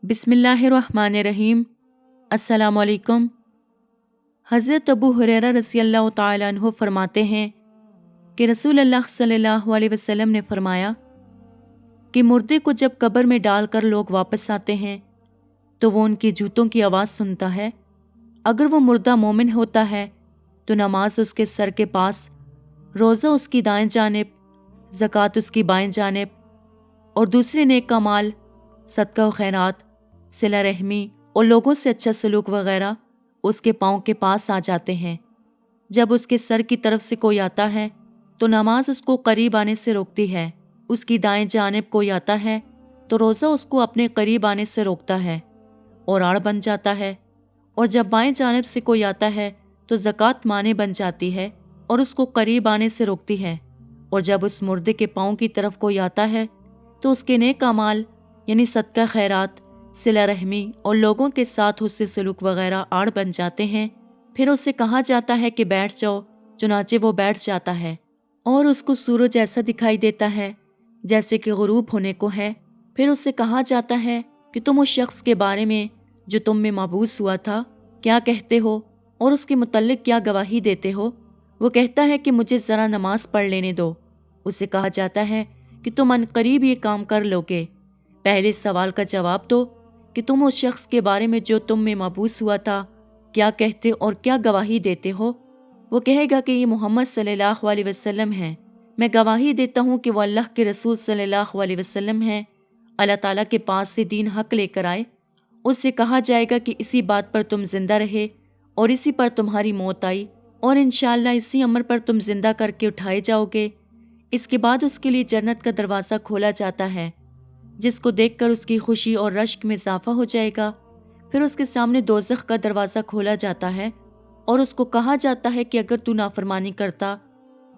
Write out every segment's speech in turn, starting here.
बिस्मिल्लाहिर्रहमानिर्रहीम। अस्सलामु अलैकुम। हज़रत अबू हुरैरा रज़ी अल्लाह तआला अन्हु फरमाते हैं कि रसूल अल्लाह सल्लल्लाहु अलैहि वसल्लम ने फरमाया कि मुर्दे को जब कब्र में डालकर लोग वापस आते हैं तो वो उनकी जूतों की आवाज़ सुनता है। अगर वो मुर्दा मोमिन होता है तो नमाज उसके सर के पास, रोज़ा उसकी दाएं जानिब, ज़कात उसकी बाएं जानिब और दूसरे नेक कमाल, सदका व खैरात, सिला रहमी और लोगों से अच्छा सलूक वगैरह उसके पाँव के पास आ जाते हैं। जब उसके सर की तरफ से कोई आता है तो नमाज उसको करीब आने से रोकती है। उसकी दाएं जानिब कोई आता है तो रोज़ा उसको अपने करीब आने से रोकता है और आड़ बन जाता है। और जब बाएं जानिब से कोई आता है तो ज़कात माने बन जाती है और उसको करीब आने से रोकती है। और जब उस मुर्दे के पाँव की तरफ कोई आता है तो उसके नेक अमाल यानी सदका खैरात, सिला रहमी और लोगों के साथ उससे सलूक वगैरह आड़ बन जाते हैं। फिर उससे कहा जाता है कि बैठ जाओ, चुनाचे वो बैठ जाता है और उसको सूरज ऐसा दिखाई देता है जैसे कि गुरूब होने को है। फिर उससे कहा जाता है कि तुम उस शख्स के बारे में जो तुम में माबूस हुआ था क्या कहते हो और उसके मुतल्लिक क्या गवाही देते हो। वो कहता है कि मुझे ज़रा नमाज पढ़ लेने दो। उसे कहा जाता है कि तुम अनकरीब ये काम कर लोगे। पहले सवाल का जवाब दो कि तुम उस शख्स के बारे में जो तुम में माबूस हुआ था क्या कहते और क्या गवाही देते हो। वो कहेगा कि ये मोहम्मद सल्लल्लाहु अलैहि वसल्लम हैं। मैं गवाही देता हूँ कि वो अल्लाह के रसूल सल्लल्लाहु अलैहि वसल्लम हैं। अल्लाह ताला के पास से दीन हक लेकर आए। उससे कहा जाएगा कि इसी बात पर तुम जिंदा रहे और इसी पर तुम्हारी मौत आई और इंशाअल्लाह इसी अमर पर तुम जिंदा करके उठाए जाओगे। इसके बाद उसके लिए जन्नत का दरवाज़ा खोला जाता है जिसको देखकर उसकी खुशी और रश्क में इजाफा हो जाएगा। फिर उसके सामने दोज़ख का दरवाज़ा खोला जाता है और उसको कहा जाता है कि अगर तू नाफरमानी करता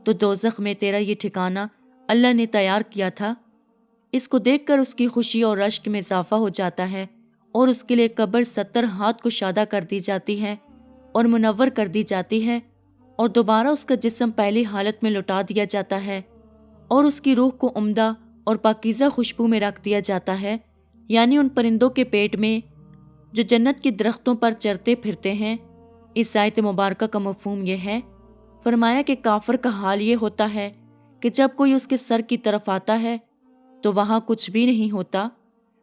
तो दोज़ख में तेरा ये ठिकाना अल्लाह ने तैयार किया था। इसको देखकर उसकी खुशी और रश्क में इजाफा हो जाता है और उसके लिए कब्र 70 हाथ कुशादा कर दी जाती है और मुनव्वर कर दी जाती है और दोबारा उसका जिस्म पहली हालत में लौटा दिया जाता है और उसकी रूह को उम्दा और पाकीज़ा खुशबू में रख दिया जाता है, यानी उन परिंदों के पेट में जो जन्नत के दरख्तों पर चरते फिरते हैं। इस आयत मुबारका का मफ़हूम यह है, फरमाया कि काफिर का हाल ये होता है कि जब कोई उसके सर की तरफ आता है तो वहाँ कुछ भी नहीं होता,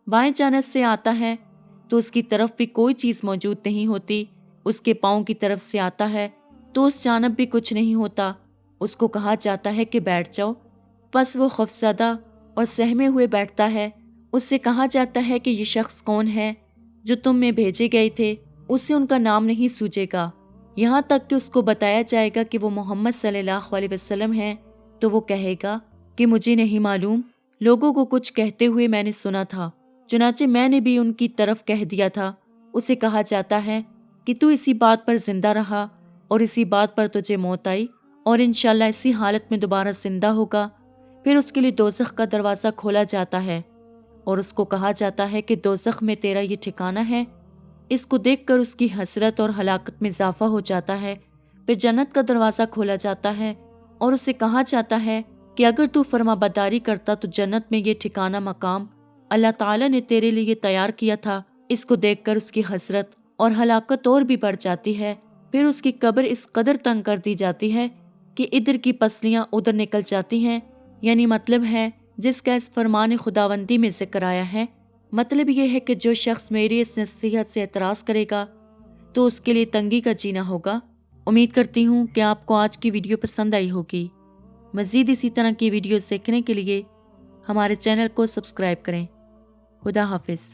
बाएं जानिब से आता है तो उसकी तरफ भी कोई चीज़ मौजूद नहीं होती, उसके पाँव की तरफ से आता है तो उस जानिब भी कुछ नहीं होता। उसको कहा जाता है कि बैठ जाओ। बस वो खौफज़दा और सहमे हुए बैठता है। उससे कहा जाता है कि ये शख्स कौन है जो तुम में भेजे गए थे। उससे उनका नाम नहीं सूझेगा, यहाँ तक कि उसको बताया जाएगा कि वो मोहम्मद सल्लल्लाहु अलैहि वसल्लम हैं। तो वो कहेगा कि मुझे नहीं मालूम, लोगों को कुछ कहते हुए मैंने सुना था, चुनाचे मैंने भी उनकी तरफ कह दिया था। उसे कहा जाता है कि तू इसी बात पर जिंदा रहा और इसी बात पर तुझे मौत आई और इंशाअल्लाह इसी हालत में दोबारा जिंदा होगा। फिर उसके लिए दोज़ख का दरवाज़ा खोला जाता है और उसको कहा जाता है कि दोज़ख में तेरा ये ठिकाना है। इसको देखकर उसकी हसरत और हलाकत में इजाफा हो जाता है। फिर जन्नत का दरवाज़ा खोला जाता है और उसे कहा जाता है कि अगर तू फरमाबरदारी करता तो जन्नत में ये ठिकाना मकाम अल्लाह ताला ने तेरे लिए तैयार किया था। इसको देखकर उसकी हसरत और हलाकत और भी बढ़ जाती है। फिर उसकी कब्र इस कदर तंग कर दी जाती है कि इधर की पसलियाँ उधर निकल जाती हैं, यानी मतलब है जिसका इस फरमान खुदावंदी में जिक्र आया है। मतलब ये है कि जो शख्स मेरी इस नसीहत से एतराज़ करेगा तो उसके लिए तंगी का जीना होगा। उम्मीद करती हूँ कि आपको आज की वीडियो पसंद आई होगी। मज़ीद इसी तरह की वीडियोस देखने के लिए हमारे चैनल को सब्सक्राइब करें। खुदा हाफिज़।